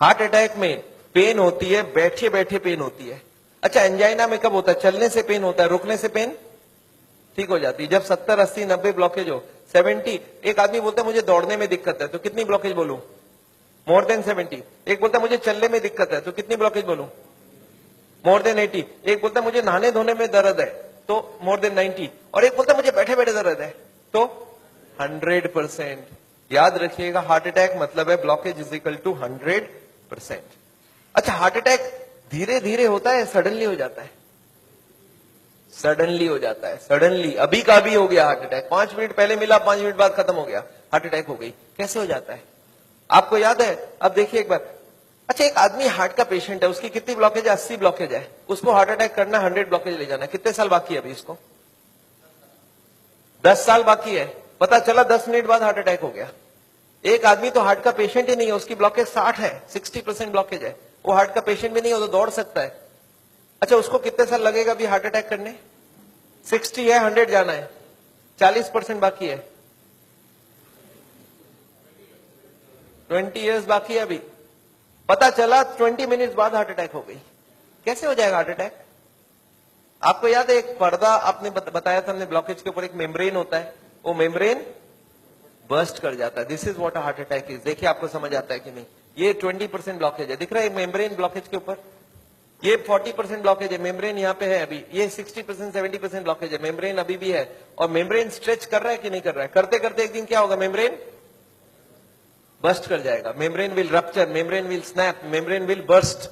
Heart attack में pen होती है, बैठे बैठे पेन होती है। अच्छा, एंजाइना में कब होता है? चलने से पेन होता है, रुकने से पेन ठीक हो जाती है। जब 70, 80, 90 ब्लॉकेज हो, 70, एक आदमी बोलता है मुझे दौड़ने में दिक्कत है, तो कितनी ब्लॉकेज बोलूं? More than 70। एक बोलता है मुझे चलने में दिक्कत है, तो कितनी ब्लॉकेज बोलूं? More than 80। एक बोलता है मुझे नहाने धोने में दर्द है, तो मोर देन 90। और एक बोलता है मुझे बैठे बैठे दर्द है, तो 100%। याद रखिएगा, हार्ट अटैक मतलब है ब्लॉकेज इज इक्वल टू 100%। अच्छा, हार्ट अटैक धीरे धीरे होता है, सडनली हो जाता है? सडनली हो जाता है, सडनली। अभी का अभी हो गया हार्ट अटैक, 5 मिनट पहले मिला, 5 मिनट बाद खत्म हो गया, हार्ट अटैक हो गई। कैसे हो जाता है आपको याद है? अब देखिए एक बार। अच्छा, एक आदमी हार्ट का पेशेंट है, उसकी कितनी ब्लॉकेज है? 80 ब्लॉकेज है। उसको हार्ट अटैक करना, 100 ब्लॉकेज ले जाना, कितने साल बाकी है अभी इसको? 10 साल बाकी है। पता चला 10 मिनट बाद हार्ट अटैक हो गया। एक आदमी तो हार्ट का पेशेंट ही नहीं है, उसकी ब्लॉकेज 60 है, 60% ब्लॉकेज है, वो हार्ट का पेशेंट भी नहीं हो तो दौड़ सकता है। अच्छा, उसको कितने साल लगेगा अभी हार्ट अटैक करने? 60 है, 100 जाना है, 40% बाकी है, 20 इयर्स बाकी है अभी। पता चला 20 मिनट्स बाद हार्ट अटैक हो गई। कैसे हो जाएगा हार्ट अटैक? आपको याद है एक पर्दा आपने बताया था हमने, ब्लॉकेज के ऊपर एक मेम्ब्रेन होता है, वो मेम्ब्रेन बर्स्ट कर जाता है। This is what heart attack is. देखिए आपको समझ आता है कि नहीं? ये 20% ब्लॉकेज है, दिख रहा है मेम्ब्रेन ब्लॉकेज के ऊपर। ये 40% ब्लॉकेज है, मेम्ब्रेन यहाँ पे है अभी। ये 60%, 70% ब्लॉकेज है, मेम्ब्रेन अभी भी है। और मेम्ब्रेन स्ट्रेच कर रहा है कि नहीं कर रहा है? करते करते एक दिन क्या होगा? मेम्ब्रेन बर्स्ट कर जाएगा, membrane will rupture, membrane will snap, membrane will burst.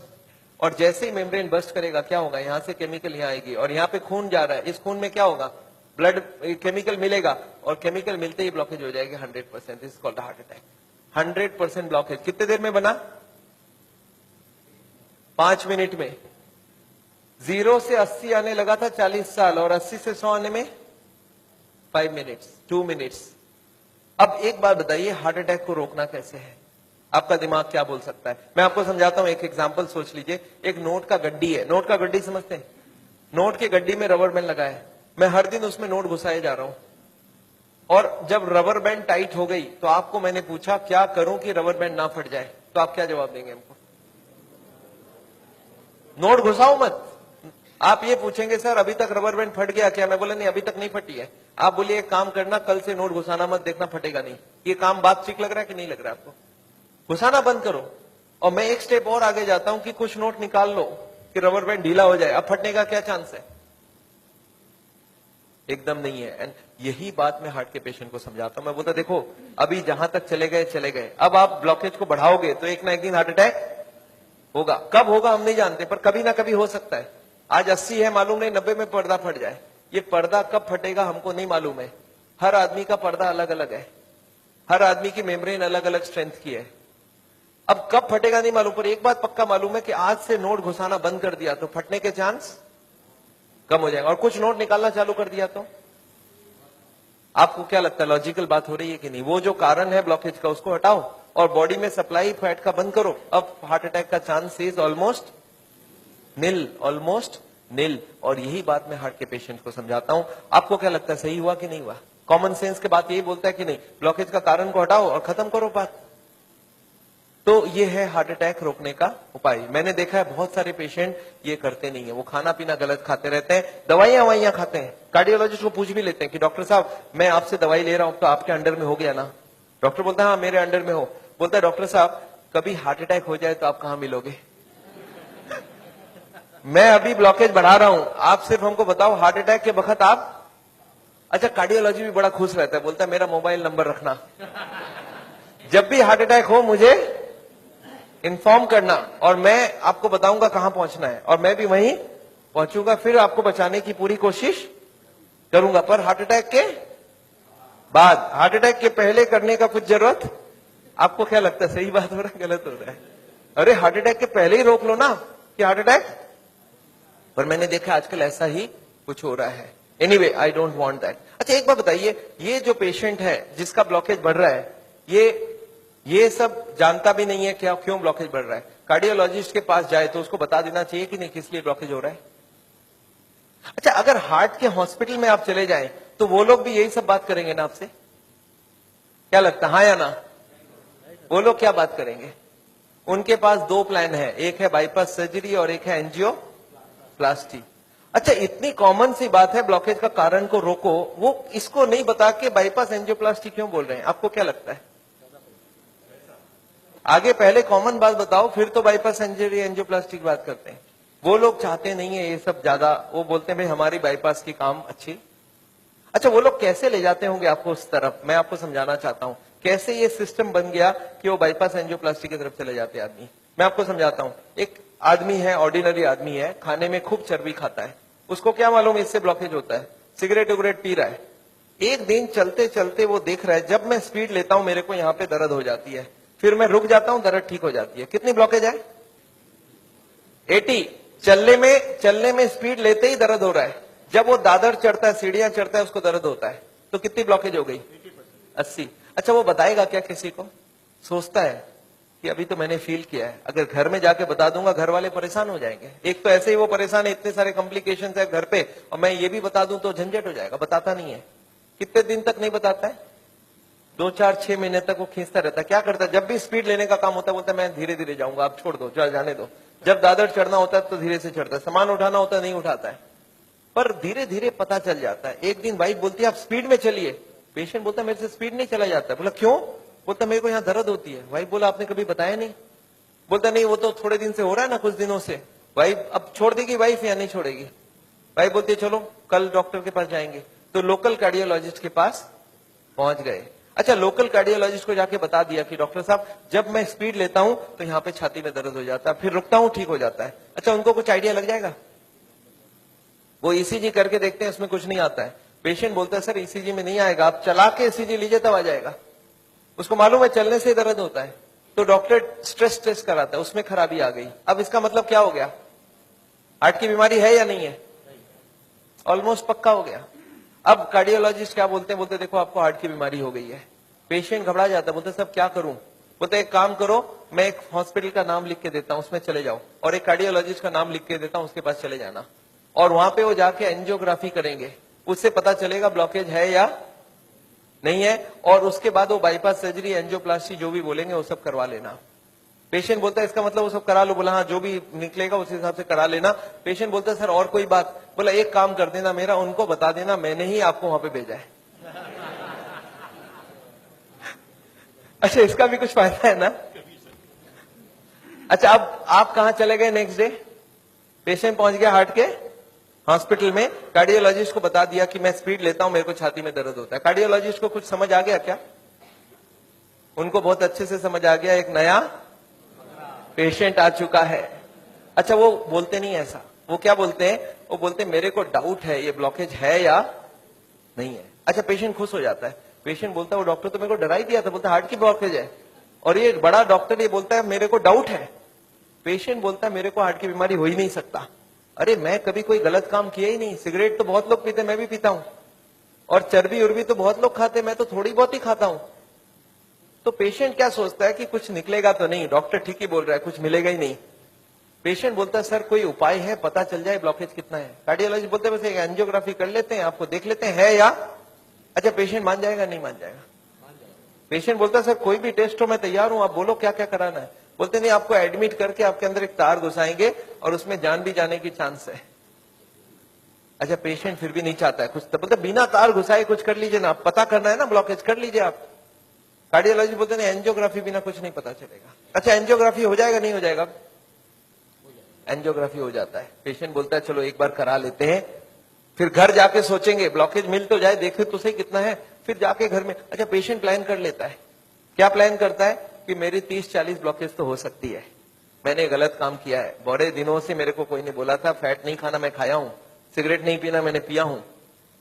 और जैसे ही मेम्ब्रेन बर्स्ट करेगा क्या होगा? यहां से केमिकल यहां आएगी, और यहाँ पे खून जा रहा है, इस खून में क्या होगा? ब्लड केमिकल मिलेगा, और केमिकल मिलते ही ब्लॉकेज हो जाएगी 100%। This is called heart attack. 100% blockage कितने देर में बना? 5 मिनट में। 0 से 80 आने लगा था 40 साल, और 80 से 100 आने में 5 मिनट्स, 2 मिनट्स। अब एक बात बताइए, हार्ट अटैक को रोकना कैसे है? आपका दिमाग क्या बोल सकता है? मैं आपको समझाता हूं, एक एग्जांपल सोच लीजिए। एक नोट का गड्डी है, नोट का गड्डी समझते हैं? नोट के गड्डी में रबर बैंड लगा है, मैं हर दिन उसमें नोट घुसाए जा रहा हूं, और जब रबर बैंड टाइट हो गई तो आपको मैंने पूछा क्या करूं कि रबर बैंड ना फट जाए, तो आप क्या जवाब देंगे हमको? नोट घुसाओ मत। आप ये पूछेंगे सर अभी तक रबर बैंड फट गया क्या? मैं बोला नहीं, अभी तक नहीं फटी है। आप बोलिए एक काम करना, कल से नोट घुसाना मत, देखना फटेगा नहीं। ये काम बात ठीक लग रहा है कि नहीं लग रहा है आपको? घुसाना बंद करो। और मैं एक स्टेप और आगे जाता हूं कि कुछ नोट निकाल लो कि रबर बैंड ढीला हो जाए, अब फटने का क्या चांस है? एकदम नहीं है। एंड यही बात मैं हार्ट के पेशेंट को समझाता हूं। मैं बोलता देखो अभी जहां तक चले गए चले गए, अब आप ब्लॉकेज को बढ़ाओगे तो एक ना एक दिन हार्ट अटैक होगा। कब होगा हम नहीं जानते, पर कभी ना कभी हो सकता है। आज 80 है मालूम नहीं, 90 में पर्दा फट जाए। ये पर्दा कब फटेगा हमको नहीं मालूम है। हर आदमी का पर्दा अलग अलग है, हर आदमी की मेम्ब्रेन अलग अलग स्ट्रेंथ की है। अब कब फटेगा नहीं मालूम, पर एक बात पक्का मालूम है कि आज से नोट घुसाना बंद कर दिया तो फटने के चांस कम हो जाएगा। और कुछ नोट निकालना चालू कर दिया तो आपको क्या लगता है, लॉजिकल बात हो रही है कि नहीं? वो जो कारण है ब्लॉकेज का उसको हटाओ और बॉडी में सप्लाई फैट का बंद करो, अब हार्ट अटैक का chance is almost nil, almost nil. और यही बात मैं हार्ट के पेशेंट को समझाता हूं। आपको क्या लगता है, सही हुआ कि नहीं हुआ? कॉमन सेंस के बात यही बोलता है कि नहीं, ब्लॉकेज का कारण को हटाओ और खत्म करो बात। तो ये है हार्ट अटैक रोकने का उपाय। मैंने देखा है बहुत सारे पेशेंट ये करते नहीं है, वो खाना पीना गलत खाते रहते हैं, दवाइयां खाते हैं। कार्डियोलॉजिस्ट को पूछ भी लेते हैं कि डॉक्टर साहब मैं आपसे दवाई ले रहा हूं तो आपके अंडर में हो गया ना? डॉक्टर बोलता है हाँ मेरे अंडर में हो। बोलता है डॉक्टर साहब कभी हार्ट अटैक हो जाए तो आप कहां मिलोगे? मैं अभी ब्लॉकेज बढ़ा रहा हूं, आप सिर्फ हमको बताओ हार्ट अटैक के वक्त आप। अच्छा, कार्डियोलॉजी भी बड़ा खुश रहता है, बोलता है मेरा मोबाइल नंबर रखना, जब भी हार्ट अटैक हो मुझे इन्फॉर्म करना और मैं आपको बताऊंगा कहां पहुंचना है, और मैं भी वहीं पहुंचूंगा, फिर आपको बचाने की पूरी कोशिश करूंगा। पर हार्ट अटैक के बाद, हार्ट अटैक के पहले करने का कुछ जरूरत। आपको क्या लगता है, सही बात हो रहा है गलत हो रहा है? अरे हार्ट अटैक के पहले ही रोक लो ना कि हार्ट अटैक। पर मैंने देखा आजकल ऐसा ही कुछ हो रहा है। Anyway I don't want that. अच्छा एक बात बताइए, ये जो पेशेंट है जिसका ब्लॉकेज बढ़ रहा है, ये सब जानता भी नहीं है क्या क्यों ब्लॉकेज बढ़ रहा है। कार्डियोलॉजिस्ट के पास जाए तो उसको बता देना चाहिए कि नहीं किस लिए ब्लॉकेज हो रहा है। अच्छा, अगर हार्ट के हॉस्पिटल में आप चले जाएं तो वो लोग भी यही सब बात करेंगे ना आपसे? क्या लगता है, हाँ या ना? वो लोग क्या बात करेंगे? उनके पास दो प्लान है, एक है बाईपास सर्जरी और एक है एंजियोप्लास्टी। अच्छा, इतनी कॉमन सी बात है, ब्लॉकेज का कारण को रोको, वो इसको नहीं बता के बाईपास एंजियोप्लास्टी क्यों बोल रहे हैं? आपको क्या लगता है? आगे पहले कॉमन बात बताओ, फिर तो बाईपास सर्जरी एंजियोप्लास्टी की बात करते हैं। वो लोग चाहते नहीं है ये सब ज्यादा, वो बोलते हैं भाई हमारी बाईपास की काम अच्छी। अच्छा, वो लोग कैसे ले जाते होंगे आपको उस तरफ, मैं आपको समझाना चाहता हूं कैसे ये सिस्टम बन गया कि वो बाईपास एंजियोप्लास्टी की तरफ चले जाते आदमी। मैं आपको समझाता हूं। एक आदमी है, ऑर्डिनरी आदमी है, खाने में खूब चर्बी खाता है, उसको क्या मालूम इससे ब्लॉकेज होता है, सिगरेट उगरेट पी रहा है। एक दिन चलते चलते वो देख रहा है जब मैं स्पीड लेता हूं मेरे को यहाँ पे दर्द हो जाती है, फिर मैं रुक जाता हूं दर्द ठीक हो जाती है। कितनी ब्लॉकेज है? 80। चलने में स्पीड लेते ही दर्द हो रहा है, जब वो दादर चढ़ता है, सीढ़ियां चढ़ता है, उसको दर्द होता है। तो कितनी ब्लॉकेज हो गई? 80। अच्छा, वो बताएगा क्या किसी को? सोचता है कि अभी तो मैंने फील किया है, अगर घर में जाके बता दूंगा घर वाले परेशान हो जाएंगे। एक तो ऐसे ही वो परेशान है, इतने सारे कॉम्प्लिकेशंस है घर पे, और मैं ये भी बता दूं तो झंझट हो जाएगा। बताता नहीं है। कितने दिन तक नहीं बताता है? 2 4 6 महीने तक वो खींचता रहता है। क्या करता है? जब भी स्पीड लेने का काम होता है बोलता है मैं धीरे धीरे जाऊंगा, आप छोड़ दो, जाने दो। जब दादर चढ़ना होता है तो धीरे से चढ़ता है, सामान उठाना होता है नहीं उठाता है, पर धीरे धीरे पता चल जाता है। एक दिन वाइफ बोलती है आप स्पीड में चलिए, पेशेंट बोलता है मेरे से स्पीड नहीं चला जाता। बोला क्यों? बोलता मेरे को यहाँ दर्द होती है। वाइफ बोला आपने कभी बताया नहीं? बोलता नहीं, वो तो थोड़े दिन से हो रहा है ना, कुछ दिनों से। वाइफ अब छोड़ देगी वाइफ या नहीं छोड़ेगी? वाइफ बोलती है चलो कल डॉक्टर के पास जाएंगे। तो लोकल कार्डियोलॉजिस्ट के पास पहुंच गए। अच्छा, लोकल कार्डियोलॉजिस्ट को जाके बता दिया कि डॉक्टर साहब जब मैं स्पीड लेता हूं तो यहाँ पे छाती में दर्द हो जाता है, फिर रुकता हूं ठीक हो जाता है। अच्छा, उनको कुछ आइडिया लग जाएगा? वो ईसीजी करके देखते हैं, उसमें कुछ नहीं आता है। पेशेंट बोलता है सर ईसीजी में नहीं आएगा, आप चला के ईसीजी लीजिए तब आ जाएगा। उसको मालूम है चलने से दर्द होता है, तो डॉक्टर स्ट्रेस टेस्ट कराता है, उसमें खराबी आ गई। अब इसका मतलब क्या हो गया? हार्ट की बीमारी है या नहीं है? ऑलमोस्ट पक्का हो गया। अब कार्डियोलॉजिस्ट क्या बोलते हैं? बोलते देखो आपको हार्ट की बीमारी हो गई है। पेशेंट घबरा जाता है, बोलते सब क्या करूं? बोलते एक काम करो, मैं एक हॉस्पिटल का नाम लिख के देता हूं, उसमें चले जाओ, और एक कार्डियोलॉजिस्ट का नाम लिख के देता हूं, उसके पास चले जाना, और वहां पे वो जाके एंजियोग्राफी करेंगे, उससे पता चलेगा ब्लॉकेज है या नहीं है, और उसके बाद वो बाईपास सर्जरी एंजियोप्लास्टी जो भी बोलेंगे वो सब करवा लेना। पेशेंट बोलता है इसका मतलब वो सब करा लो। बोला हाँ, जो भी निकलेगा उस हिसाब से करा लेना। पेशेंट बोलता है सर और कोई बात? बोला एक काम कर देना मेरा, उनको बता देना मैंने ही आपको वहां पे भेजा है। अच्छा, इसका भी कुछ फायदा है ना? अच्छा, अब आप कहां चले गए नेक्स्ट डे? पेशेंट पहुंच गया हार्ट के हॉस्पिटल में, कार्डियोलॉजिस्ट को बता दिया कि मैं स्पीड लेता हूं, मेरे को छाती में दर्द होता है। कार्डियोलॉजिस्ट को कुछ समझ आ गया क्या? उनको बहुत अच्छे से समझ आ गया, एक नया पेशेंट आ चुका है। अच्छा, वो बोलते नहीं ऐसा, वो क्या बोलते हैं? वो बोलते हैं मेरे को डाउट है ये ब्लॉकेज है या नहीं है। अच्छा, पेशेंट खुश हो जाता है। पेशेंट बोलता है वो डॉक्टर तो मेरे को डरा ही दिया था, बोलता हार्ट की ब्लॉकेज है, और ये बड़ा डॉक्टर ये बोलता है मेरे को डाउट है। पेशेंट बोलता है मेरे को हार्ट की बीमारी हो ही नहीं सकता। अरे मैं कभी कोई गलत काम किया ही नहीं, सिगरेट तो बहुत लोग पीते, मैं भी पीता हूं, और चर्बी उर्बी तो बहुत लोग खाते, मैं तो थोड़ी बहुत ही खाता हूं। तो पेशेंट क्या सोचता है कि कुछ निकलेगा तो नहीं, डॉक्टर ठीक ही बोल रहा है, कुछ मिलेगा ही नहीं। पेशेंट बोलता है सर कोई उपाय है, पता चल जाए ब्लॉकेज कितना है। कार्डियोलॉजिस्ट बोलते हैं बस एक एंजियोग्राफी कर लेते हैं, आपको देख लेते हैं है या। अच्छा, पेशेंट मान जाएगा नहीं मान जाएगा? पेशेंट बोलता है सर कोई भी टेस्ट हो मैं तैयार हूं, आप बोलो क्या क्या कराना है। बोलते नहीं, आपको एडमिट करके आपके अंदर एक तार घुसाएंगे और उसमें जान भी जाने की चांस है। अच्छा, पेशेंट फिर भी नहीं चाहता है कुछ, तो बोलते बिना तार घुसाए कुछ कर लीजिए ना, पता करना है ना ब्लॉकेज, कर लीजिए आप। कार्डियोलॉजी बोलते नहीं, एंजियोग्राफी बिना कुछ नहीं पता चलेगा। अच्छा, एंजियोग्राफी हो जाएगा नहीं हो जाएगा? एंजियोग्राफी हो जाता है। पेशेंट बोलता है चलो एक बार करा लेते हैं, फिर घर जाके सोचेंगे ब्लॉकेज मिल तो जाए, देखे तो सही कितना है, फिर जाके घर में। अच्छा, पेशेंट प्लान कर लेता है। क्या प्लान करता है? कि मेरी 30-40 ब्लॉकेज तो हो सकती है, मैंने गलत काम किया है, बड़े दिनों से मेरे को कोई नहीं बोला था फैट नहीं खाना, मैं खाया हूं, सिगरेट नहीं पीना मैंने पिया हूं,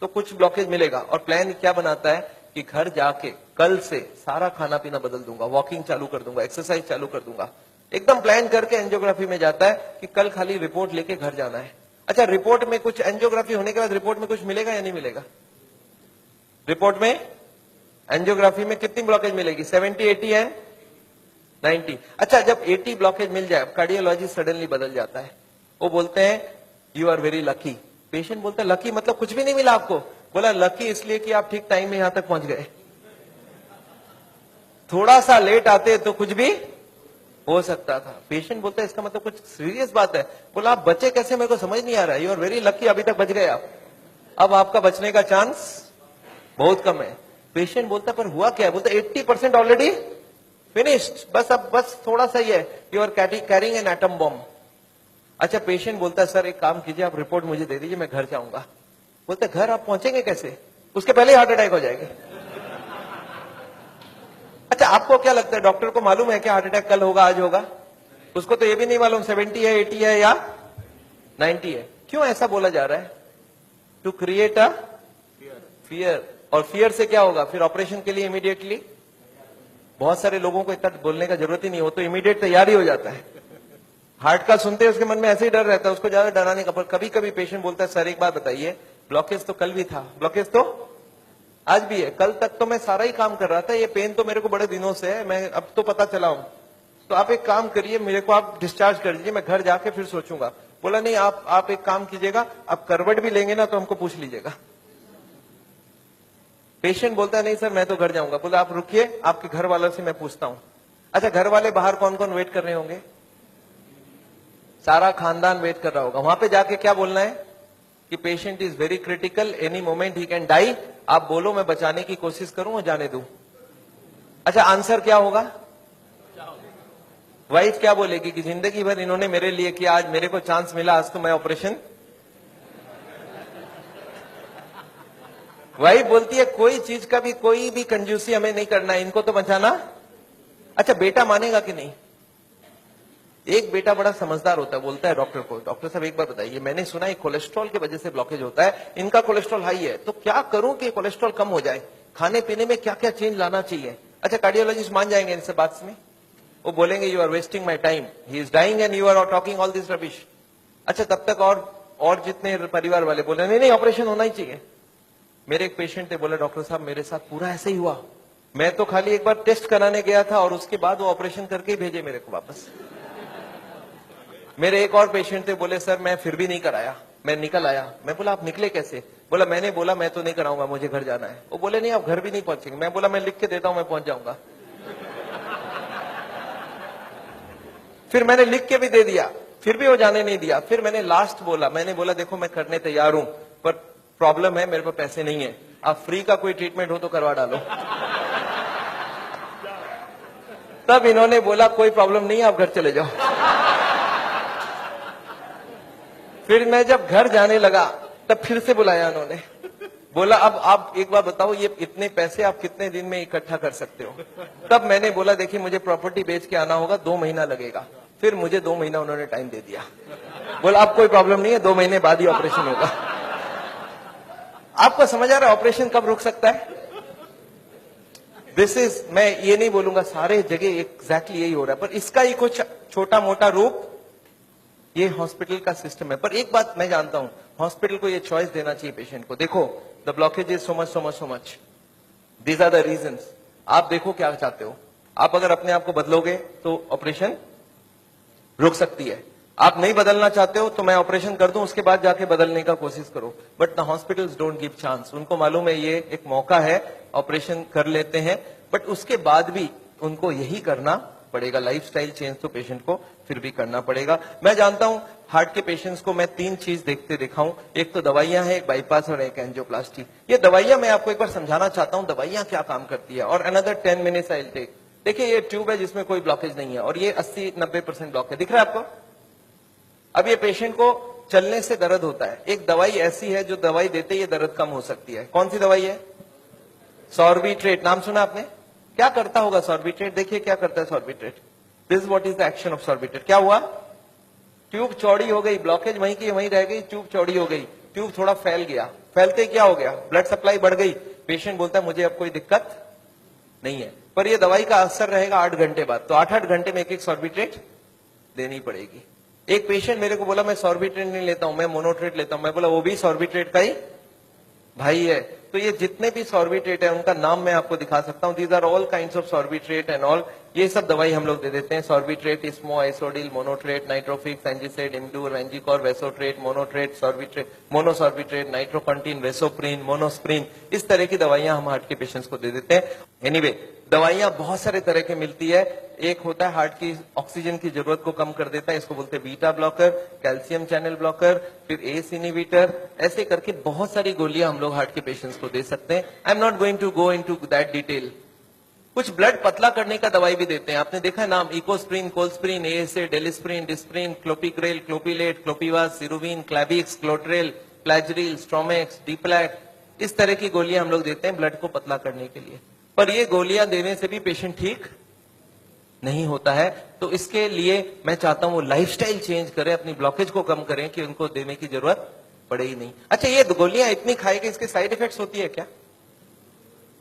तो कुछ ब्लॉकेज मिलेगा। और प्लान क्या बनाता है कि घर जाके कल से सारा खाना पीना बदल दूंगा, वॉकिंग चालू कर दूंगा, एक्सरसाइज चालू कर दूंगा। एकदम प्लान करके एंजियोग्राफी में जाता है कि कल खाली रिपोर्ट लेके घर जाना है। अच्छा, रिपोर्ट में कुछ, एंजियोग्राफी होने के बाद रिपोर्ट में कुछ मिलेगा या नहीं मिलेगा? रिपोर्ट में एंजियोग्राफी में कितनी ब्लॉकेज मिलेगी? 70, 80 एंड 90। अच्छा, जब 80 ब्लॉकेज मिल जाए, कार्डियोलॉजिस्ट सडनली बदल जाता है, वो बोलते हैं you are very lucky. Patient बोलता है लकी मतलब कुछ भी नहीं मिला आपको? बोला लकी इसलिए कि आप ठीक टाइम में यहां तक पहुंच गए, थोड़ा सा लेट आते तो कुछ भी हो सकता था। पेशेंट बोलता है इसका मतलब कुछ सीरियस बात है। बोला आप बचे कैसे, मेरे को समझ नहीं आ रहा है। यू आर वेरी लकी, अभी तक बच गए आप। अब आपका बचने का चांस बहुत कम है। पेशेंट बोलता है पर हुआ क्या है? बोलता 80% ऑलरेडी फिनिश्ड, बस अब बस थोड़ा सा ही है। You are carrying an atom bomb. अच्छा, पेशेंट बोलता है सर एक काम कीजिए, आप रिपोर्ट मुझे दे दीजिए, मैं घर जाऊंगा। बोलते घर आप पहुंचेंगे कैसे? उसके पहले हार्ट अटैक हो जाएगा। अच्छा, आपको क्या लगता है, डॉक्टर को मालूम है कि हार्ट अटैक कल होगा, आज होगा? उसको तो ये भी नहीं मालूम 70 है, 80 है या 90 है। क्यों ऐसा बोला जा रहा है? To create a fear. और फियर से क्या होगा? फिर ऑपरेशन के लिए इमीडिएटली, बहुत सारे लोगों को इतना बोलने का जरूरत ही नहीं हो, तो इमीडिएट तैयारी हो जाता है। हार्ट का सुनते हैं उसके मन में ऐसे ही डर रहता है, उसको ज्यादा डराने का। पर कभी कभी पेशेंट बोलता है सर एक बात बताइए, ब्लॉकेज तो कल भी था, ब्लॉकेज तो आज भी है, कल तक तो मैं सारा ही काम कर रहा था, ये पेन तो मेरे को बड़े दिनों से है, मैं अब तो पता चला हूं, तो आप एक काम करिए, मेरे को आप डिस्चार्ज कर दीजिए, मैं घर जाके फिर सोचूंगा। बोला नहीं, आप एक काम कीजिएगा, आप करवट भी लेंगे ना तो हमको पूछ लीजिएगा। पेशेंट बोलता है नहीं सर मैं तो घर जाऊंगा। बोला आप रुकिए, आपके घर वालों से मैं पूछता हूं। अच्छा, घर वाले बाहर कौन कौन वेट कर रहे होंगे? सारा खानदान वेट कर रहा होगा। वहां पे जाके क्या बोलना है कि patient is very critical, any moment he can die. आप बोलो मैं बचाने की कोशिश करूं और जाने दूं। अच्छा, आंसर क्या होगा? वाइफ क्या बोलेगी कि जिंदगी भर इन्होंने मेरे लिए किया, आज मेरे को चांस मिला, आज तो मैं ऑपरेशन। वाइफ बोलती है कोई चीज का भी, कोई भी कंजूसी हमें नहीं करना है, इनको तो बचाना। अच्छा, बेटा मानेगा कि नहीं? एक बेटा बड़ा समझदार होता है, बोलता है डॉक्टर को, डॉक्टर साहब एक बार बताइए, मैंने सुना है कोलेस्ट्रॉल की वजह से ब्लॉकेज होता है, इनका कोलेस्ट्रॉल हाई है, तो क्या करूं कि कोलेस्ट्रॉल कम हो जाए? खाने पीने में क्या क्या चेंज लाना चाहिए? अच्छा, कार्डियोलॉजिस्ट मान जाएंगे इनसे बात में, वो बोलेंगे you are wasting my time, he is dying and you are talking all this rubbish. अच्छा, तब तक और जितने परिवार वाले बोले नहीं नहीं ऑपरेशन होना ही चाहिए। मेरे एक पेशेंट थे, बोले डॉक्टर साहब मेरे साथ पूरा ऐसे ही हुआ, मैं तो खाली एक बार टेस्ट कराने गया था और उसके बाद वो ऑपरेशन करके ही भेजे मेरे को वापस। मेरे एक और पेशेंट थे, बोले सर मैं फिर भी नहीं कराया, मैं निकल आया। मैं बोला आप निकले कैसे? बोला मैंने बोला मैं तो नहीं कराऊंगा, मुझे घर जाना है। वो बोले नहीं आप घर भी नहीं पहुंचेंगे। मैं बोला मैं लिख के देता हूं, मैं पहुंच जाऊंगा। फिर मैंने लिख के भी दे दिया, फिर भी वो जाने नहीं दिया। फिर मैंने लास्ट बोला, मैंने बोला देखो मैं करने तैयार हूं, पर प्रॉब्लम है मेरे पास पैसे नहीं है, आप फ्री का कोई ट्रीटमेंट हो तो करवा डालो। तब इन्होंने बोला कोई प्रॉब्लम नहीं है, आप घर चले जाओ। फिर मैं जब घर जाने लगा तब फिर से बुलाया उन्होंने, बोला अब आप एक बार बताओ ये इतने पैसे आप कितने दिन में इकट्ठा कर सकते हो? तब मैंने बोला देखिए मुझे प्रॉपर्टी बेच के आना होगा, 2 महीना लगेगा। फिर मुझे 2 महीना उन्होंने टाइम दे दिया, बोला अब कोई प्रॉब्लम नहीं है, 2 महीने बाद ही ऑपरेशन होगा। आपको समझ आ रहा है ऑपरेशन कब रुक सकता है? दिस इज, मैं ये नहीं बोलूंगा सारे जगह एग्जैक्टली यही हो रहा है, पर इसका ही कुछ छोटा मोटा रूप ये हॉस्पिटल का सिस्टम है। पर एक बात मैं जानता हूं, हॉस्पिटल को ये चॉइस देना चाहिए पेशेंट को, देखो the blockage is so much so much so much, these are the reasons. आप देखो क्या चाहते हो, आप अगर अपने आप को बदलोगे तो ऑपरेशन रुक सकती है, आप नहीं बदलना चाहते हो तो मैं ऑपरेशन कर दूं, उसके बाद जाके बदलने का कोशिश करो। But the hospitals don't give chance, उनको मालूम है ये एक मौका है, ऑपरेशन कर लेते हैं, बट उसके बाद भी उनको यही करना पड़ेगा, लाइफस्टाइल चेंज तो पेशेंट को फिर भी करना पड़ेगा। मैं जानता हूं हार्ट के पेशेंट्स को मैं 3 चीज देखते दिखाऊं, एक तो दवाइयां हैं, एक बाईपास और एक एंजियोप्लास्टी। ये दवाइयां मैं आपको एक बार समझाना चाहता हूं दवाइयां क्या काम करती है, और another 10 minutes I will take. देखिए ये ट्यूब है जिसमें कोई ब्लॉकेज नहीं है, और ये 80-90% ब्लॉक है, दिख रहा है आपको? अब ये पेशेंट को चलने से दर्द होता है, एक दवाई ऐसी है जो दवाई देते ही दर्द कम हो सकती है। कौन सी दवाई है? सॉर्बिट्रेट, नाम सुना आपने? क्या करता होगा सॉर्बिट्रेट? देखिए क्या करता है Sorbitrate, this what is the action of Sorbitrate. क्या हुआ? ट्यूब चौड़ी हो गई, ब्लॉकेज वहीं की वहीं रह गई, ट्यूब चौड़ी हो गई, ट्यूब थोड़ा फैल गया, फैलते क्या हो गया? ब्लड सप्लाई बढ़ गई, पेशेंट बोलता है मुझे अब कोई दिक्कत नहीं है, पर ये दवाई का असर रहेगा 8 घंटे बाद, तो 8-8 घंटे में एक सॉर्बिट्रेट देनी पड़ेगी। एक पेशेंट मेरे को बोला मैं सॉर्बिट्रेट नहीं लेता हूं, मैं मोनोट्रेट लेता हूं। मैं बोला वो भी सॉर्बिट्रेट का ही भाई है। तो ये जितने भी सॉर्बिट्रेट है उनका नाम मैं आपको दिखा सकता हूं, these are all kinds of Sorbitrate and all, ये सब दवाई हम लोग दे देते हैं। सॉर्बिट्रेट, इस्मो, आइसोडिल, मोनोट्रेट, नाइट्रोफिक्स, एंजिसेड, इम्डूर, वेंजिकॉर, वेसोट्रेट, मोनोट्रेट, सॉर्बिट्रेट, मोनोसॉर्बिट्रेट, नाइट्रोकंटीन, वेसोप्रीन, मोनोस्प्रीन, इस तरह की दवाइयां हम हार्ट के पेशेंट्स को दे देते हैं। एनीवे दवाइयां बहुत सारे तरह के मिलती है। एक होता है हार्ट की ऑक्सीजन की जरूरत को कम कर देता है, इसको बोलते हैं beta blocker, calcium channel blocker, फिर एस इनहिबिटर, ऐसे करके बहुत सारी गोलियां हम लोग हार्ट के पेशेंट्स को दे सकते हैं। I am not going to go into that detail. कुछ ब्लड पतला करने का दवाई भी देते हैं, आपने देखा है नाम, इकोस्प्रिन, कोल्स्प्रिन, एएसए, डेलिस्प्रिन, डिस्प्रिन, क्लोपिक्रेल, क्लोपिलेट, क्लोपिवास, सिरुविन, क्लैबिक्स, क्लोट्रेल, प्लाजरिल, स्ट्रोमेक्स, डीप्लैट, इस तरह की गोलियां हम लोग देते हैं ब्लड को पतला करने के लिए। पर ये गोलियां देने से भी पेशेंट ठीक नहीं होता है, तो इसके लिए मैं चाहता हूं वो लाइफस्टाइल चेंज करें, अपनी ब्लॉकेज को कम करें कि उनको देने की जरूरत पड़े ही नहीं। अच्छा, ये गोलियां इतनी खाएगी, इसके साइड इफेक्ट्स होती है क्या?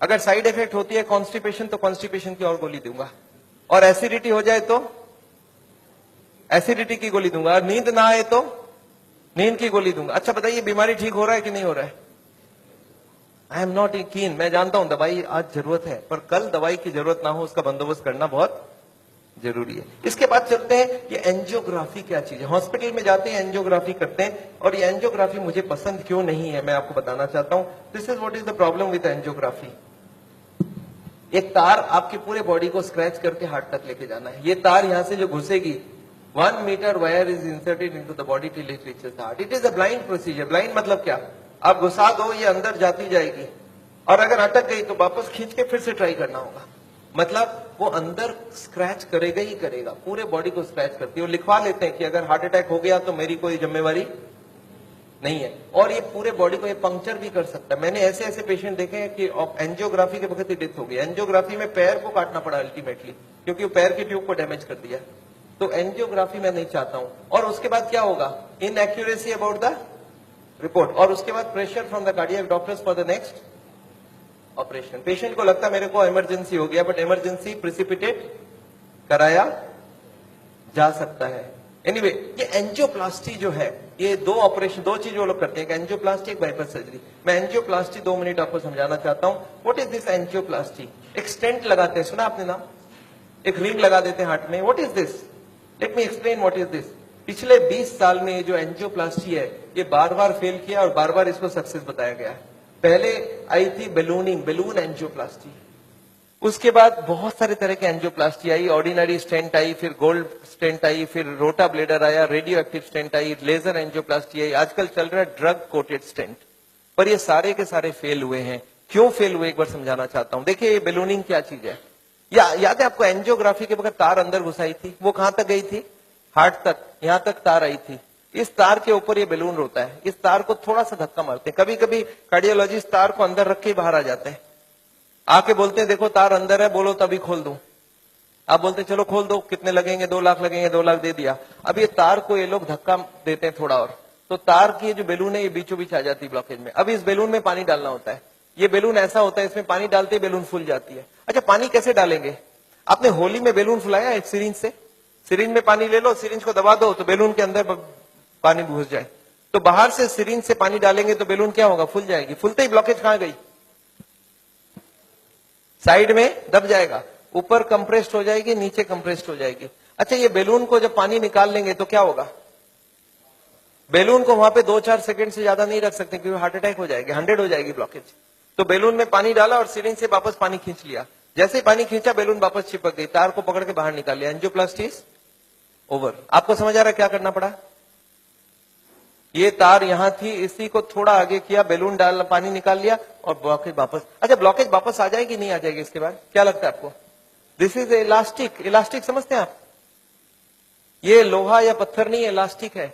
अगर साइड इफेक्ट होती है कॉन्स्टिपेशन, तो कॉन्स्टिपेशन की और गोली दूंगा, और एसिडिटी हो जाए तो एसिडिटी की गोली दूंगा, और नींद ना आए तो नींद की गोली दूंगा। अच्छा बताइए, बीमारी ठीक हो रहा है कि नहीं हो रहा है? आई एम नॉट कीन, मैं जानता हूं दवाई आज जरूरत है, पर कल दवाई की जरूरत ना हो उसका बंदोबस्त करना बहुत जरूरी है। इसके बाद चलते हैं, ये एंजियोग्राफी क्या चीज है। हॉस्पिटल में जाते हैं, एंजियोग्राफी करते हैं, और ये एंजियोग्राफी मुझे पसंद क्यों नहीं है मैं आपको बताना चाहता हूं। This is what is the problem with angiography. एक तार आपके पूरे बॉडी को स्क्रैच करके हार्ट तक लेके जाना है। ये तार यहां से जो घुसेगी, 1 metre wire is inserted into the body till it reaches the heart. It is a blind procedure. Blind मतलब क्या? आप घुसा दो, ये अंदर जाती जाएगी, और अगर अटक गई तो वापस खींच के फिर से ट्राई करना होगा। मतलब वो अंदर स्क्रैच करेगा ही करेगा, पूरे बॉडी को स्क्रैच करती है। वो लिखवा लेते हैं कि अगर हार्ट अटैक हो गया तो मेरी कोई जिम्मेवारी नहीं है, और ये पूरे बॉडी को ये पंक्चर भी कर सकता है। मैंने ऐसे ऐसे पेशेंट देखे हैं कि एंजियोग्राफी के वक्त ही डेथ हो गई। एंजियोग्राफी में पैर को काटना पड़ा अल्टीमेटली, क्योंकि वो पैर की ट्यूब को डैमेज कर दिया। तो एंजियोग्राफी मैं नहीं चाहता हूं। और उसके बाद क्या होगा? इनएक्यूरेसी अबाउट द रिपोर्ट, और उसके बाद pressure from the cardiac doctors for the next operation. Patient को लगता है मेरे को इमरजेंसी हो गया, बट इमरजेंसी प्रिसिपिटेट कराया जा सकता है। एनीवे, ये एंजियोप्लास्टी जो है, ये दो ऑपरेशन, दो चीज वो लोग करते हैं, एक एंजियोप्लास्टी, एक बाईपास सर्जरी। मैं एंजियोप्लास्टी 2 मिनट आपको समझाना चाहता हूं। What is this angioplasty? एक स्टेंट लगाते हैं, सुना आपने नाम? एक रिंग लगा देते हैं हार्ट में। What is this? Let me explain what is this. पिछले 20 साल में जो एंजियोप्लास्टी है, ये बार बार फेल किया और बार बार इसको सक्सेस बताया गया। पहले आई थी बैलूनिंग, बैलून एंजियोप्लास्टी। उसके बाद बहुत सारे तरह के एंजियोप्लास्टी आई, ऑर्डिनरी स्टेंट आई, फिर गोल्ड स्टेंट आई, फिर रोटा ब्लेडर आया, रेडियो एक्टिव स्टेंट आई, लेजर एंजियोप्लास्टी आई, आजकल चल रहा है ड्रग कोटेड स्टेंट। पर ये सारे के सारे फेल हुए हैं। क्यों फेल हुए, एक बार समझाना चाहता हूं। देखिए, ये बैलूनिंग क्या चीज है? याद है आपको, एंजियोग्राफी के वक्त तार अंदर घुसाई थी, वो कहां तक गई थी? हार्ट तक, यहां तक तार आई थी। इस तार के ऊपर ये बैलून होता है। इस तार को थोड़ा सा धक्का मारते हैं। कभी कभी कार्डियोलॉजिस्ट तार को अंदर रख के बाहर आ जाते हैं, आके बोलते हैं देखो तार अंदर है, बोलो तभी खोल दूं। आप बोलते चलो खोल दो, कितने लगेंगे? 2 लाख लगेंगे। 2 लाख दे दिया। अब ये तार को ये लोग धक्का देते हैं थोड़ा और, तो तार की जो बैलून है ये बीचों बीच आ जाती है ब्लॉकेज में। अब इस बैलून में पानी डालना होता है। ये बैलून ऐसा होता है, इसमें पानी डालते ही बैलून फूल जाती है। अच्छा, पानी कैसे डालेंगे? आपने होली में बैलून फुलाया एक सिरिंज से? सिरिंज में पानी ले लो, सिरिंज को दबा दो तो बैलून के अंदर पानी घुस जाए। तो बाहर से सिरिंज से पानी डालेंगे तो बैलून क्या होगा? फूल जाएगी। फूलते ही ब्लॉकेज कहां गई? साइड में दब जाएगा, ऊपर कंप्रेस्ड हो जाएगी, नीचे कंप्रेस्ड हो जाएगी। अच्छा, ये बैलून को जब पानी निकाल लेंगे तो क्या होगा? बैलून को वहां पे 2-4 सेकंड से ज्यादा नहीं रख सकते, क्योंकि हार्ट अटैक हो जाएगी, 100 हो जाएगी ब्लॉकेज। तो बैलून में पानी डाला और सिरिंज से वापस पानी खींच लिया। जैसे ही पानी खींचा, बैलून वापस चिपक गई, तार को पकड़ के बाहर निकाल लिया। Angioplasty is over. आपको समझ आ रहा है क्या करना पड़ा? ये तार यहां थी, इसी को थोड़ा आगे किया, बैलून डाल, पानी निकाल लिया और ब्लॉकेज वापस। अच्छा, ब्लॉकेज वापस आ जाएगी नहीं आ जाएगी इसके बाद? क्या लगता है आपको? This is elastic. इलास्टिक समझते हैं आप? ये लोहा या पत्थर नहीं, इलास्टिक है।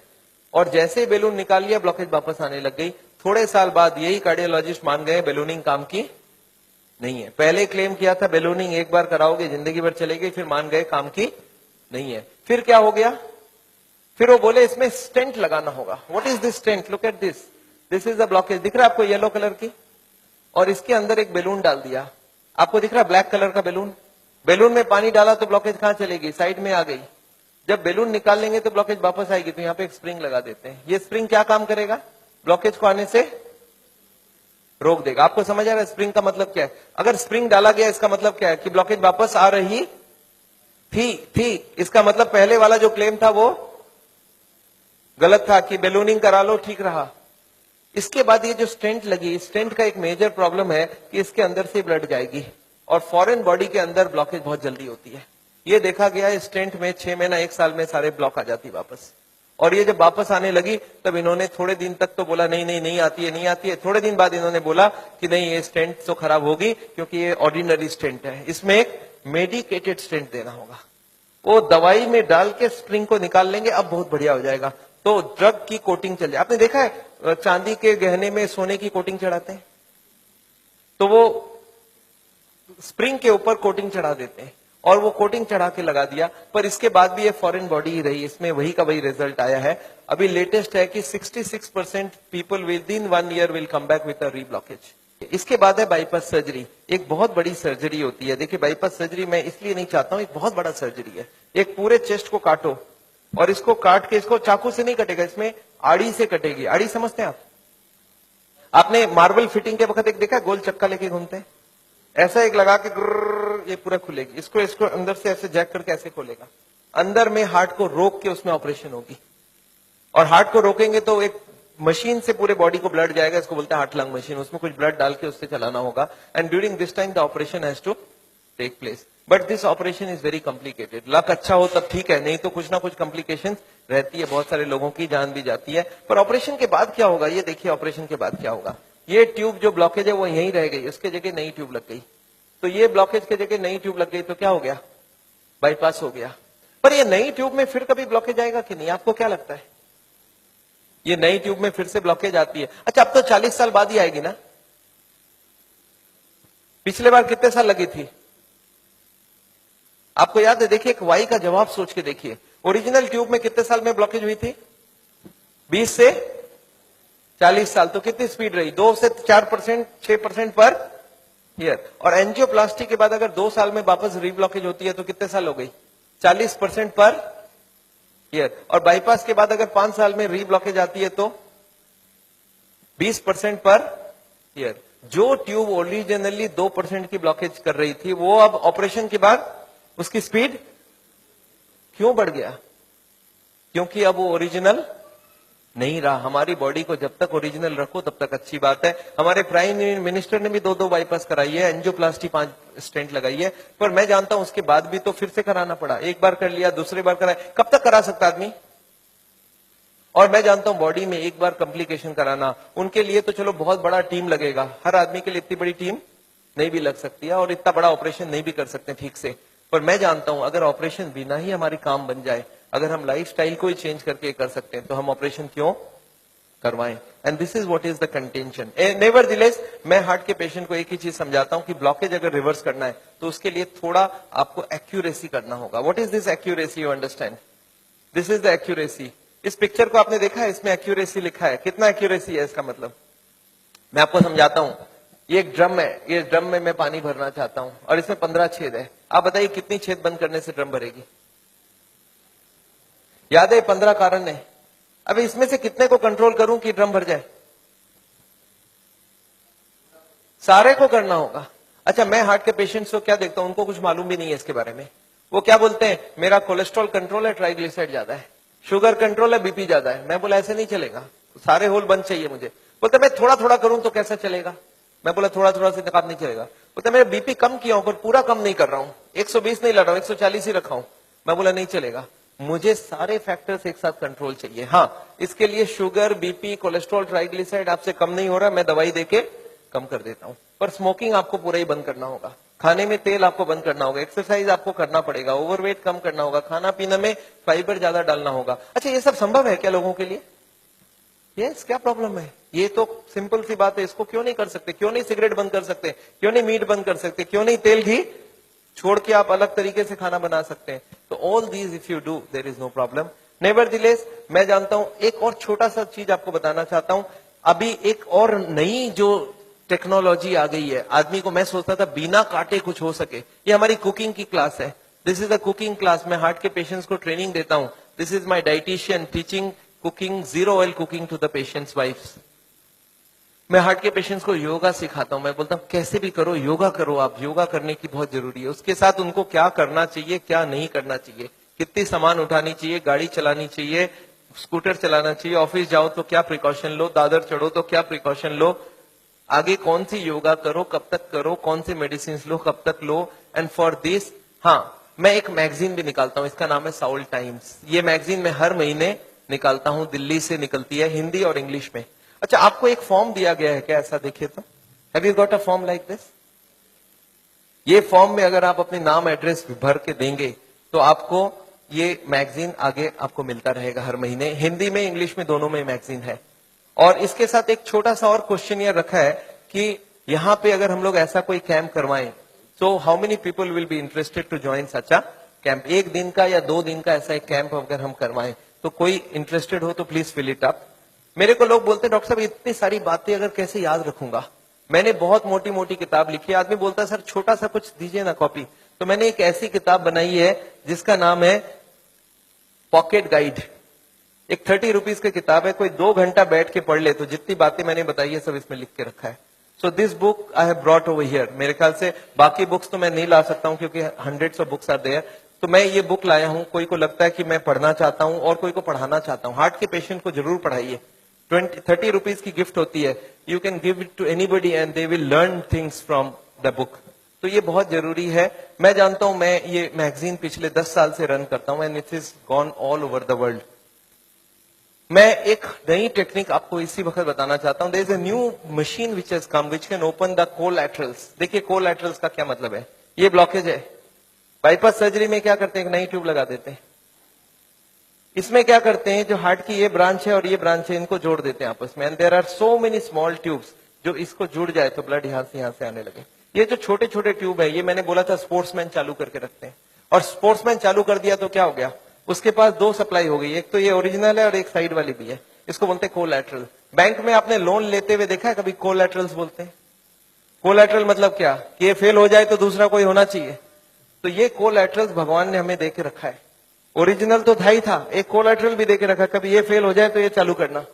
और जैसे ही बैलून निकाल लिया, ब्लॉकेज वापस आने लग गई। थोड़े साल बाद यही कार्डियोलॉजिस्ट मान गए बैलूनिंग काम की नहीं है। पहले क्लेम किया था बैलूनिंग एक बार कराओगे जिंदगी भर चलेगी, फिर मान गए काम की नहीं है। फिर क्या हो गया? फिर वो बोले इसमें स्टेंट लगाना होगा। What is this stent? Look at this, this is the blockage. दिख रहा है आपको येलो कलर की? और इसके अंदर एक बैलून डाल दिया। आपको दिख रहा है ब्लैक कलर का बैलून? बैलून में पानी डाला तो ब्लॉकेज कहां चलेगी? साइड में आ गई। जब बैलून निकाल लेंगे तो ब्लॉकेज वापस आएगी। तो यहाँ पे एक स्प्रिंग लगा देते हैं। ये स्प्रिंग क्या काम करेगा? ब्लॉकेज को आने से रोक देगा। आपको समझ आ रहा है स्प्रिंग का मतलब क्या है? अगर स्प्रिंग डाला गया, इसका मतलब क्या है? कि ब्लॉकेज वापस आ रही थी। इसका मतलब पहले वाला जो क्लेम था वो गलत था कि बैलूनिंग करा लो, ठीक रहा। इसके बाद ये जो स्टेंट लगी, स्टेंट का एक मेजर प्रॉब्लम है कि इसके अंदर से ब्लड जाएगी। और फॉरेन बॉडी के अंदर ब्लॉकेज बहुत जल्दी होती है। ये देखा गया है स्टेंट में 6 महीना 1 साल में सारे ब्लॉक आ जाती वापस। और ये जब वापस आने लगी तब इन्होंने थोड़े दिन तक तो बोला नहीं आती है, नहीं आती है। थोड़े दिन बाद इन्होंने बोला कि नहीं, ये स्टेंट तो खराब होगी क्योंकि ये ऑर्डिनरी स्टेंट है, इसमें एक मेडिकेटेड स्टेंट देना होगा। वो दवाई में डाल के स्प्रिंग को निकाल लेंगे, अब बहुत बढ़िया हो जाएगा। तो ड्रग की कोटिंग चल जाए। आपने देखा है चांदी के गहने में सोने की कोटिंग चढ़ाते हैं, तो वो स्प्रिंग के ऊपर कोटिंग चढ़ा देते हैं और वो कोटिंग चढ़ा के लगा दिया, पर इसके बाद भी ये फॉरेन बॉडी ही रही, इसमें वही का वही रिजल्ट आया है। अभी लेटेस्ट है कि 66% people with in 1 year will come back with a reblockage. इसके बाद है बाईपास सर्जरी। एक बहुत बड़ी सर्जरी होती है। देखिए बाईपास सर्जरी मैं इसलिए नहीं चाहता हूं, एक बहुत बड़ा सर्जरी है। एक पूरे चेस्ट को काटो और इसको काट के, इसको चाकू से नहीं कटेगा, इसमें आड़ी से कटेगी। आड़ी समझते हैं आप? आपने मार्बल फिटिंग के वक्त एक देखा गोल चक्का लेके घूमते हैं, ऐसा एक लगा के ये पूरा खुलेगी। इसको अंदर से ऐसे जैक करके ऐसे खोलेगा, अंदर में हार्ट को रोक के उसमें ऑपरेशन होगी। और हार्ट को रोकेंगे तो एक मशीन से पूरे बॉडी को ब्लड जाएगा, इसको बोलते हैं हार्ट लंग मशीन। उसमें कुछ ब्लड डाल के उससे चलाना होगा। And during this time the operation has to take place, but this operation is very complicated. Luck अच्छा हो तब ठीक है, नहीं तो कुछ ना कुछ कॉम्प्लिकेशन रहती है, बहुत सारे लोगों की जान भी जाती है। पर ऑपरेशन के बाद क्या होगा, ये देखिए ऑपरेशन के बाद क्या होगा। ये ट्यूब जो ब्लॉकेज है वो यहीं रह गई, उसके जगह नई ट्यूब लग गई। तो ये ब्लॉकेज के जगह नई ट्यूब लग गई तो क्या हो गया, बाईपास हो गया। पर ये नई ट्यूब में फिर कभी ब्लॉकेज आएगा कि नहीं, आपको क्या लगता है? ये नई ट्यूब में फिर से ब्लॉकेज आती है। अच्छा, अब तो 40 साल बाद ही आएगी ना, पिछले बार कितने साल लगी थी आपको याद है? देखिए एक वाई का जवाब सोच के देखिए, ओरिजिनल ट्यूब में कितने साल में ब्लॉकेज हुई थी? 20 से 40 साल। तो कितनी स्पीड रही? 2 से 4%, 6% पर ईयर। और एंजियोप्लास्टी के बाद अगर 2 साल में वापस रीब्लॉकेज होती है तो कितने साल हो गई? 40% पर ईयर। और बाईपास के बाद अगर 5 साल में रीब्लॉकेज आती है तो 20% पर ईयर। जो ट्यूब ओरिजिनली 2% की ब्लॉकेज कर रही थी वो अब ऑपरेशन के बाद उसकी स्पीड क्यों बढ़ गया? क्योंकि अब वो ओरिजिनल नहीं रहा। हमारी बॉडी को जब तक ओरिजिनल रखो तब तक अच्छी बात है। हमारे प्राइम मिनिस्टर ने भी 2 बाईपास कराई है, एंजियोप्लास्टी 5 स्टेंट लगाई है। पर मैं जानता हूं उसके बाद भी तो फिर से कराना पड़ा। एक बार कर लिया, दूसरी बार कराया, कब तक करा सकता आदमी? और मैं जानता हूं बॉडी में एक बार कॉम्प्लिकेशन कराना, उनके लिए तो चलो बहुत बड़ा टीम लगेगा। हर आदमी के लिए इतनी बड़ी टीम नहीं भी लग सकती है और इतना बड़ा ऑपरेशन नहीं भी कर सकते ठीक से। पर मैं जानता हूं अगर ऑपरेशन बिना ही हमारी काम बन जाए, अगर हम लाइफस्टाइल को ही चेंज करके कर सकते हैं तो हम ऑपरेशन क्यों करवाएं? And this is what is the contention. Nevertheless मैं हार्ट के पेशेंट को एक ही चीज समझाता हूं कि ब्लॉकेज अगर रिवर्स करना है तो उसके लिए थोड़ा आपको एक्यूरेसी करना होगा। What is this accuracy? You understand? This is the accuracy. इस पिक्चर को आपने देखा है, इसमें एक्यूरेसी लिखा है। कितना एक्यूरेसी है इसका मतलब? मैं आपको समझाता हूं। ये एक ड्रम है, ये ड्रम में मैं पानी भरना चाहता हूं और इसमें 15 छेद है। आप बताइए कितनी छेद बंद करने से ड्रम भरेगी? याद है 15 कारण है। अब इसमें से कितने को कंट्रोल करूं कि ड्रम भर जाए? सारे को करना होगा। अच्छा, मैं हार्ट के पेशेंट्स को क्या देखता हूं, उनको कुछ मालूम भी नहीं है इसके बारे में। वो क्या बोलते हैं, मेरा कोलेस्ट्रॉल कंट्रोल है, ट्राइग्लिसराइड ज्यादा है, शुगर कंट्रोल है, बीपी ज्यादा है। मैं बोला ऐसे नहीं चलेगा, सारे होल बंद चाहिए मुझे। बोलते मैं थोड़ा थोड़ा करूं तो कैसा चलेगा? मैं बोला थोड़ा थोड़ा से काम नहीं चलेगा। बोलते मेरा बीपी कम किया हूं पर पूरा कम नहीं कर रहा हूं, 120 नहीं लड़ रहा हूं, 140 ही रखा हूं। मैं बोला नहीं चलेगा, मुझे सारे फैक्टर्स एक साथ कंट्रोल चाहिए। हाँ, इसके लिए शुगर, बीपी, कोलेस्ट्रॉल, ट्राइग्लिसराइड आपसे कम नहीं हो रहा, मैं दवाई देके कम कर देता हूं। पर स्मोकिंग आपको पूरा ही बंद करना होगा, खाने में तेल आपको बंद करना होगा, एक्सरसाइज आपको करना पड़ेगा, ओवरवेट कम करना होगा, खाना पीने में फाइबर ज्यादा डालना होगा। अच्छा, ये सब संभव है क्या लोगों के लिए? यस, क्या प्रॉब्लम है? ये तो सिंपल सी बात है। इसको क्यों नहीं कर सकते? क्यों नहीं सिगरेट बंद कर सकते? क्यों नहीं मीट बंद कर सकते? क्यों नहीं तेल घी छोड़ के आप अलग तरीके से खाना बना सकते हैं? तो all these if you do there is no problem. Nevertheless मैं जानता हूं, एक और छोटा सा चीज आपको बताना चाहता हूं। अभी एक और नई जो टेक्नोलॉजी आ गई है, आदमी को मैं सोचता था बिना काटे कुछ हो सके। ये हमारी कुकिंग की क्लास है। This is a cooking class. मैं हार्ट के पेशेंट्स को ट्रेनिंग देता हूं। This is my dietitian teaching cooking, zero oil cooking to the patients wives. मैं हार्ट के पेशेंट्स को योगा सिखाता हूं। मैं बोलता हूं कैसे भी करो, योगा करो। आप योगा करने की बहुत जरूरी है। उसके साथ उनको क्या करना चाहिए, क्या नहीं करना चाहिए, कितनी सामान उठानी चाहिए, गाड़ी चलानी चाहिए, स्कूटर चलाना चाहिए, ऑफिस जाओ तो क्या प्रिकॉशन लो, दादर चढ़ो तो क्या प्रिकॉशन लो, आगे कौन सी योगा करो, कब तक करो, कौन सी मेडिसिन लो, कब तक लो, एंड फॉर दिस हाँ मैं एक मैगजीन भी निकालता हूं, इसका नाम है साउल टाइम्स। ये मैगजीन मैं हर महीने निकालता हूं, दिल्ली से निकलती है, हिंदी और इंग्लिश में। अच्छा, आपको एक फॉर्म दिया गया है क्या? ऐसा देखिए तो, have you got a form like this? ये फॉर्म में अगर आप अपने नाम एड्रेस भर के देंगे तो आपको ये मैगजीन आगे आपको मिलता रहेगा हर महीने। हिंदी में इंग्लिश में दोनों में मैगजीन है। और इसके साथ एक छोटा सा और क्वेश्चन ये रखा है कि यहां पे अगर हम लोग ऐसा कोई कैंप करवाएं, so how many people will be interested to join such a camp? 1 दिन का या 2 दिन का ऐसा एक कैंप अगर हम करवाएं तो कोई इंटरेस्टेड हो तो प्लीज फिल इट अप। मेरे को लोग बोलते हैं डॉक्टर साहब इतनी सारी बातें अगर कैसे याद रखूंगा? मैंने बहुत मोटी मोटी किताब लिखी है। आदमी बोलता है सर छोटा सा कुछ दीजिए ना कॉपी। तो मैंने एक ऐसी किताब बनाई है जिसका नाम है पॉकेट गाइड। एक 30 रुपीज की किताब है, कोई 2 घंटा बैठ के पढ़ ले तो जितनी बातें मैंने बताई है सब इसमें लिख के रखा है। So this book I have brought over here. मेरे ख्याल से बाकी बुक्स तो मैं नहीं ला सकता हूं क्योंकि hundreds of books are there. तो मैं ये बुक लाया हूं। कोई को लगता है कि मैं पढ़ना चाहता हूं और कोई को पढ़ाना चाहता हूं, हार्ट के पेशेंट को जरूर पढ़ाइए। 30 रुपीज की गिफ्ट होती है, you can give it to anybody and they will learn things from the book. तो ये बहुत जरूरी है। मैं जानता हूं, मैं ये मैगजीन पिछले 10 साल से रन करता हूं and it is gone all over the world. मैं एक नई टेक्निक आपको इसी वक्त बताना चाहता हूं। There is a new machine which has come which can open the collaterals. देखिए कोलैटरल्स का क्या मतलब है। ये ब्लॉकेज है। बाईपास सर्जरी में क्या करते हैं, एक नई ट्यूब लगा देते हैं। इसमें क्या करते हैं, जो हार्ट की ये ब्रांच है और ये ब्रांच है, इनको जोड़ देते हैं आपस में। And there are so many small tubes, जो इसको जुड़ जाए तो ब्लड यहां से आने लगे। ये जो छोटे छोटे ट्यूब है, ये मैंने बोला था स्पोर्ट्समैन चालू करके रखते हैं। और स्पोर्ट्समैन चालू कर दिया तो क्या हो गया, उसके पास 2 सप्लाई हो गई। एक तो ये ओरिजिनल है और एक साइड वाली भी है। इसको बोलते हैं कोलैटरल। बैंक में आपने लोन लेते हुए देखा है कभी? कोलैटरल्स बोलते हैं। कोलैटरल मतलब क्या, कि ये फेल हो जाए तो दूसरा कोई होना चाहिए। तो ये कोलैटरल्स भगवान ने हमें देके रखा है। ओरिजिनल तो था ही था, एक कोलैटरल भी देके रखा, कभी ये फेल हो जाए तो ये चालू करना।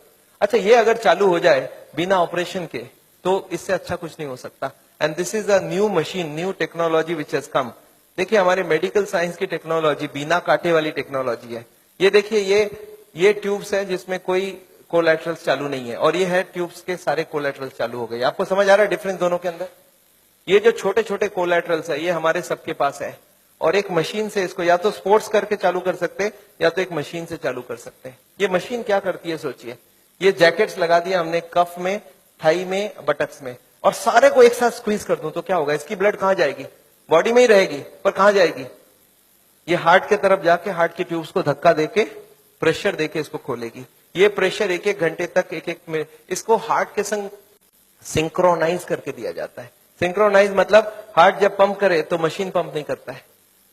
अच्छा, ये अगर चालू हो जाए बिना ऑपरेशन के तो इससे अच्छा कुछ नहीं हो सकता। And this is a new machine, new technology which has कम। देखिए हमारे मेडिकल साइंस की टेक्नोलॉजी बिना कांटे वाली टेक्नोलॉजी है। ये देखिए ये ट्यूब्स है जिसमें कोई कोलैटरल्स चालू नहीं है, और ये है ट्यूब्स के सारे कोलैटरल्स चालू हो गए। आपको समझ आ रहा है डिफरेंस दोनों के अंदर? ये जो छोटे छोटे कोलैटरल्स है ये हमारे सबके पास है, और एक मशीन से इसको या तो स्पोर्ट्स करके चालू कर सकते हैं या तो एक मशीन से चालू कर सकते हैं। ये मशीन क्या करती है सोचिए। ये जैकेट्स लगा दिया हमने कफ में, थाई में, बटक्स में, और सारे को एक साथ स्क्वीज कर दूं तो क्या होगा, इसकी ब्लड कहां जाएगी? बॉडी में ही रहेगी, पर कहां जाएगी? ये हार्ट के तरफ जाके हार्ट की ट्यूब्स को धक्का देके प्रेशर देके इसको खोलेगी। ये प्रेशर 1-1 घंटे तक, एक मिनट, इसको हार्ट के संग सिंक्रोनाइज करके दिया जाता है। सिंक्रोनाइज मतलब हार्ट जब पंप करे तो मशीन पंप नहीं करता है।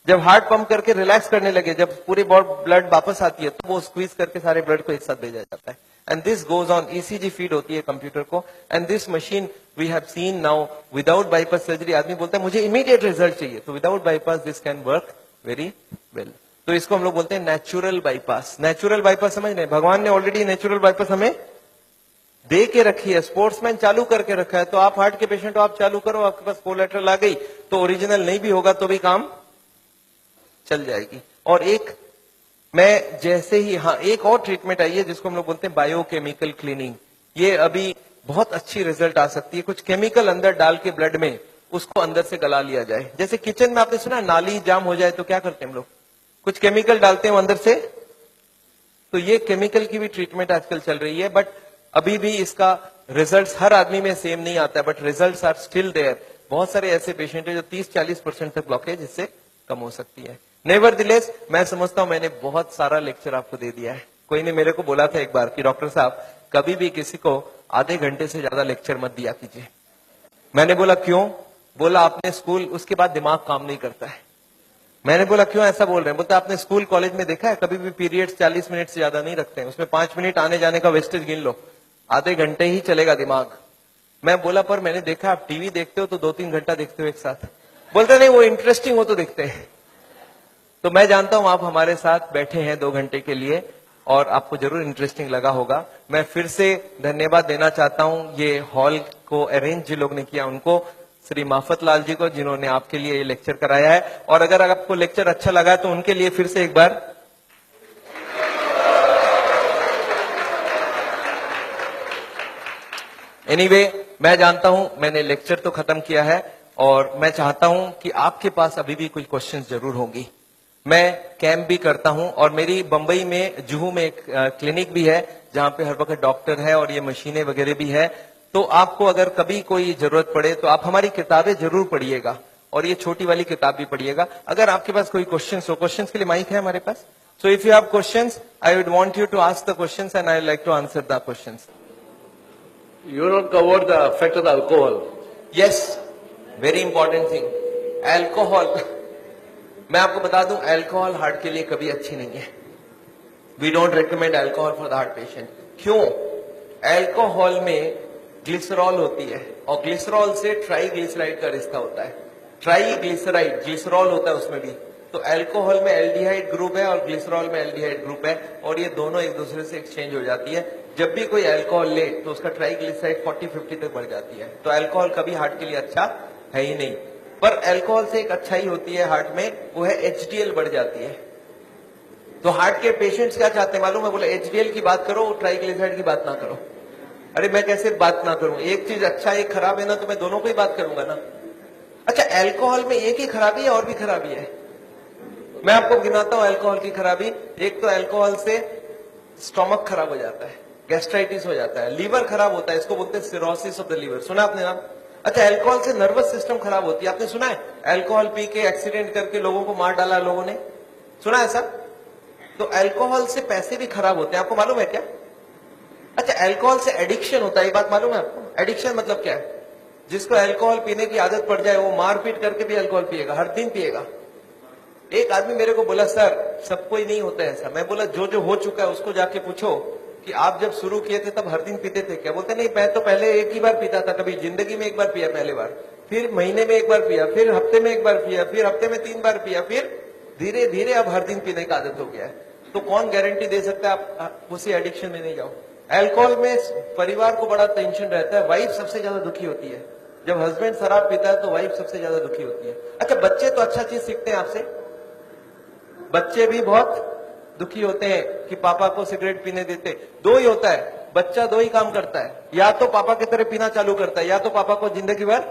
जब हार्ट पंप करके रिलैक्स करने लगे, जब पूरी ब्लड वापस आती है तो वो स्क्वीज करके सारे ब्लड को एक साथ भेजा जाता है। And this goes on, ECG feed होती है कंप्यूटर को। And this machine we have seen now without bypass surgery. आदमी बोलता है मुझे इमीडिएट रिजल्ट चाहिए, तो without bypass this can work very well. तो इसको हम लोग बोलते हैं नेचुरल बाईपास। नेचुरल बाईपास समझ रहे हैं, भगवान ने ऑलरेडी नेचुरल बाईपास हमें दे के रखी है, स्पोर्ट्समैन चालू करके रखा है। तो आप हार्ट के पेशेंट हो, आप चालू करो, आपके पास कोलैटरल आ गई तो ओरिजिनल नहीं भी होगा तो भी काम चल जाएगी। और एक मैं जैसे ही, हाँ एक और ट्रीटमेंट आई है जिसको हम लोग बोलते हैं बायोकेमिकल क्लीनिंग। ये अभी बहुत अच्छी रिजल्ट आ सकती है। कुछ केमिकल अंदर डाल के ब्लड में उसको अंदर से गला लिया जाए। जैसे किचन में आपने सुना नाली जाम हो जाए तो क्या करते हैं हम लोग, कुछ केमिकल डालते हैं अंदर से। तो ये केमिकल की भी ट्रीटमेंट आजकल चल रही है, बट अभी भी इसका रिजल्ट हर आदमी में सेम नहीं आता है, but results are still there. बहुत सारे ऐसे पेशेंट है जो 30-40% तक ब्लॉकेज इससे कम हो सकती है। नेवरदिलेस मैं समझता हूं मैंने बहुत सारा लेक्चर आपको दे दिया है। कोई ने मेरे को बोला था एक बार कि डॉक्टर साहब कभी भी किसी को आधे घंटे से ज्यादा लेक्चर मत दिया कीजिए। मैंने बोला क्यों? बोला आपने स्कूल, उसके बाद दिमाग काम नहीं करता है। मैंने बोला क्यों ऐसा बोल रहे हैं? बोलते आपने स्कूल कॉलेज में देखा है कभी भी पीरियड्स 40 मिनट से ज्यादा नहीं रखते हैं, उसमें 5 मिनट आने जाने का वेस्टेज गिन लो, आधे घंटे ही चलेगा दिमाग। मैं बोला पर मैंने देखा आप टीवी देखते हो तो 2-3 घंटा देखते हो एक साथ। बोलते नहीं वो इंटरेस्टिंग हो तो देखते हैं। तो मैं जानता हूं आप हमारे साथ बैठे हैं 2 घंटे के लिए और आपको जरूर इंटरेस्टिंग लगा होगा। मैं फिर से धन्यवाद देना चाहता हूं ये हॉल को अरेंज जिन लोग ने किया उनको, श्री माफत लाल जी को जिन्होंने आपके लिए ये लेक्चर कराया है। और अगर आपको लेक्चर अच्छा लगा है तो उनके लिए फिर से एक बार एनीवे मैं जानता हूं मैंने लेक्चर तो खत्म किया है और मैं चाहता हूं कि आपके पास अभी भी कोई क्वेश्चंस जरूर होंगी। मैं कैंप भी करता हूं और मेरी बंबई में जुहू में एक क्लिनिक भी है जहां पे हर वक्त डॉक्टर है और ये मशीनें वगैरह भी है। तो आपको अगर कभी कोई जरूरत पड़े तो आप हमारी किताबें जरूर पढ़िएगा और ये छोटी वाली किताब भी पढ़िएगा। अगर आपके पास कोई क्वेश्चन हो, क्वेश्चन के लिए माइक है हमारे पास। So if you have questions I would want you to ask the questions and I like to answer the questions. You not covered the effect of the alcohol. Yes, very important thing, alcohol. मैं आपको बता दूं alcohol heart के लिए कभी अच्छी नहीं है। We don't recommend alcohol for the heart patient. क्यों? एल्कोहल में ग्लिसरॉल होती है और ग्लिसरॉल से ट्राईग्लिसराइड का रिश्ता होता है। ट्राईग्लिसराइड ग्लिसरॉल होता है उसमें भी। तो एल्कोहल में एल्डिहाइड ग्रुप है और ग्लिसरॉल में एल्डिहाइड ग्रुप है और ये दोनों एक दूसरे से एक्सचेंज हो जाती है। जब भी कोई अल्कोहल ले तो उसका ट्राईग्लिसराइड 40-50 तक बढ़ जाती है। तो अल्कोहल कभी हार्ट के लिए अच्छा है ही नहीं। पर अल्कोहल से एक अच्छाई होती है हार्ट में, वो है एचडीएल बढ़ जाती है। तो हार्ट के पेशेंट्स क्या चाहते हैं मालूम है? बोले एचडीएल की बात करो, ट्राईग्लिसराइड की बात ना करो। अरे मैं कैसे बात ना करूं? एक चीज अच्छा एक खराब है ना, तो मैं दोनों को ही बात करूंगा ना। अच्छा, अल्कोहल में एक ही खराबी है और भी खराबी है। मैं आपको गिनाता हूं अल्कोहल की खराबी। एक तो अल्कोहल से स्टोमक खराब हो जाता है, गैस्ट्राइटिस हो जाता है, लीवर खराब होता है, इसको बोलते हैं सिरोसिस ऑफ द लीवर। सुना आपने नाम? अच्छा, अल्कोहल से नर्वस सिस्टम खराब होती है। आपने सुना है अल्कोहल पी के एक्सीडेंट करके लोगों को मार डाला लोगों ने? सुना है ऐसा? तो अल्कोहल से पैसे भी खराब होते हैं, आपको मालूम है क्या? अच्छा, अल्कोहल से एडिक्शन होता है, ये बात मालूम है आपको? एडिक्शन मतलब क्या है? जिसको अल्कोहल पीने की आदत पड़ जाए वो मारपीट करके भी अल्कोहल पिएगा, हर दिन पिएगा। एक आदमी मेरे को बोला सर सबको ही नहीं होता है ऐसा। मैं बोला जो जो हो चुका है उसको जाके पूछो कि आप जब शुरू किए थे तब हर दिन पीते थे क्या? बोलते नहीं, मैं तो पहले एक ही बार पीता था, कभी जिंदगी में एक बार पिया पहले बार, फिर महीने में एक बार पिया, फिर हफ्ते में एक बार पिया, फिर हफ्ते में 3 बार पिया, फिर धीरे धीरे अब हर दिन पीने की आदत हो गया है। तो कौन गारंटी दे सकता है आप उसी एडिक्शन में नहीं जाओ? अल्कोहल में परिवार को बड़ा टेंशन रहता है, वाइफ सबसे ज्यादा दुखी होती है। जब हस्बैंड शराब पीता है तो वाइफ सबसे ज्यादा दुखी होती है। अच्छा, बच्चे तो अच्छा चीज सीखते हैं आपसे, बच्चे भी बहुत दुखी होते हैं कि पापा को सिगरेट पीने देते। दो ही होता है, बच्चा दो ही काम करता है, या तो पापा की तरह पीना चालू करता है या तो पापा को जिंदगी भर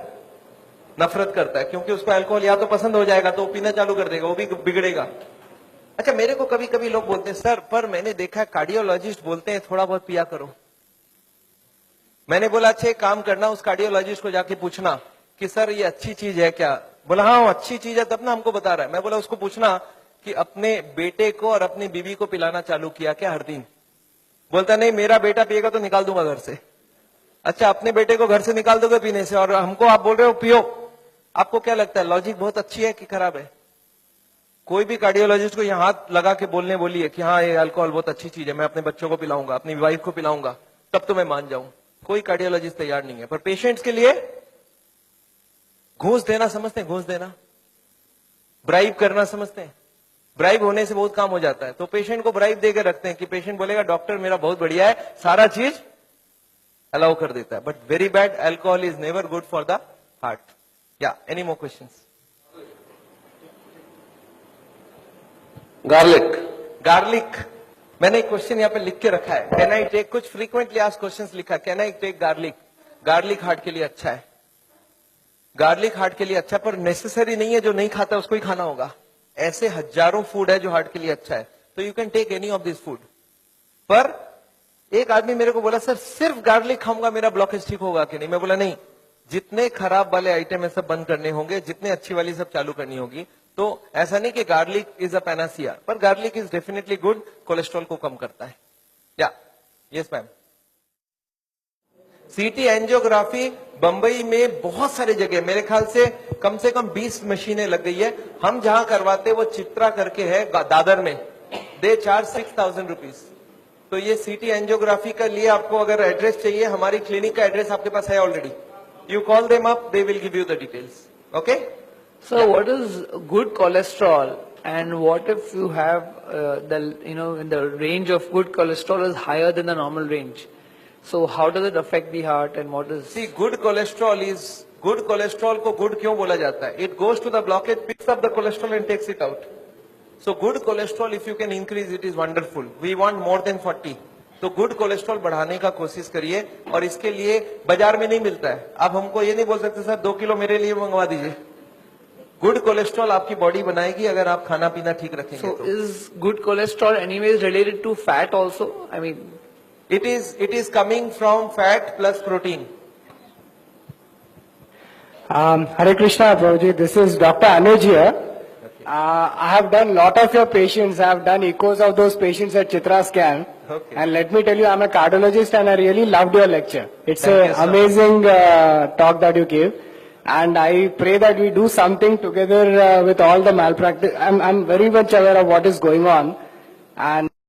नफरत करता है, क्योंकि उसको अल्कोहल या तो पसंद हो जाएगा तो वो पीना चालू कर देगा, वो भी बिगड़ेगा। अच्छा, मेरे को कभी कभी लोग बोलते हैं सर पर मैंने देखा है कार्डियोलॉजिस्ट बोलते हैं थोड़ा बहुत पिया करो। मैंने बोला अच्छा एक काम करना, उस कार्डियोलॉजिस्ट को जाके पूछना कि सर ये अच्छी चीज है क्या? बोला हाँ अच्छी चीज है तब ना हमको बता रहा है। मैं बोला उसको पूछना कि अपने बेटे को और अपनी बीवी को पिलाना चालू किया क्या हर दिन? बोलता नहीं, मेरा बेटा पिएगा तो निकाल दूंगा घर से। अच्छा, अपने बेटे को घर से निकाल दोगे पीने से और हमको आप बोल रहे हो पियो? आपको क्या लगता है लॉजिक बहुत अच्छी है कि खराब है? कोई भी कार्डियोलॉजिस्ट को यहाँ हाथ लगा के बोलने बोलिए कि हाँ ये अल्कोहल बहुत अच्छी चीज है, मैं अपने बच्चों को पिलाऊंगा, अपनी वाइफ को पिलाऊंगा, तब तो मैं मान जाऊं। कोई कार्डियोलॉजिस्ट तैयार नहीं है। पर पेशेंट्स के लिए घूस देना समझते हैं? घूस देना, ब्राइब करना समझते हैं? ब्राइब होने से बहुत काम हो जाता है। तो पेशेंट को ब्राइब देकर रखते हैं कि पेशेंट बोलेगा डॉक्टर मेरा बहुत बढ़िया है, सारा चीज अलाउ कर देता है। But very bad, alcohol is never good for the heart. या एनी मोर क्वेश्चंस? गार्लिक, मैंने एक क्वेश्चन यहाँ पे लिख के रखा है, कैन आई टेक, कुछ फ्रीक्वेंटली आस्क्ड क्वेश्चंस लिखा है, can I take garlic? Garlic heart के लिए अच्छा है, गार्लिक हार्ट के लिए अच्छा, पर नेसेसरी नहीं है जो नहीं खाता उसको ही खाना होगा। ऐसे हजारों फूड है जो हार्ट के लिए अच्छा है, तो you can take any of this food. पर एक आदमी मेरे को बोला सर सिर्फ गार्लिक खाऊंगा मेरा ब्लॉकेज ठीक होगा कि नहीं? मैं बोला नहीं, जितने खराब वाले आइटम है सब बंद करने होंगे, जितने अच्छी वाली सब चालू करनी होगी। तो ऐसा नहीं कि गार्लिक इज अ पैनासिया, पर garlic is definitely good, cholesterol को कम करता है। या yes ma'am. CT angiography Bombay में बहुत सारी जगह, मेरे ख्याल से कम 20 मशीनें लग गई है। हम जहां करवाते वो चित्रा करके है दादर में, दे चार्ज 6000 रुपीज। तो ये सीटी एंजियोग्राफी का लिए आपको अगर एड्रेस चाहिए, हमारी क्लिनिक का एड्रेस आपके पास है already, you call them up, they will give you the details. Okay So what is good cholesterol, and what if you have the range of good cholesterol is higher than the normal range? So how does it affect the heart, and what is? See, good cholesterol को good क्यों बोला जाता है? It goes to the blockage, picks up the cholesterol and takes it out. So good cholesterol, if you can increase it, is wonderful. We want more than 40. तो good cholesterol बढ़ाने का कोशिश करिए, और इसके लिए बाजार में नहीं मिलता है। आप हमको ये नहीं बोल सकते सर 2 किलो मेरे लिए मंगवा दीजिए। गुड कोलेस्ट्रॉल आपकी बॉडी बनाएगी अगर आप खाना पीना ठीक रखेंगे So तो। is good cholesterol anyways related to fat also? I mean, It is coming from fat plus protein. Hare Krishna, Prabhuji. This is Dr. Anuj here. I have done lot of your patients. I have done echoes of those patients at Chitra Scan. Okay. And let me tell you, I'm a cardiologist and I really loved your lecture. It's Thank you, an sir. amazing talk that you gave. And I pray that we do something together with all the malpractice. I'm very much aware of what is going on. And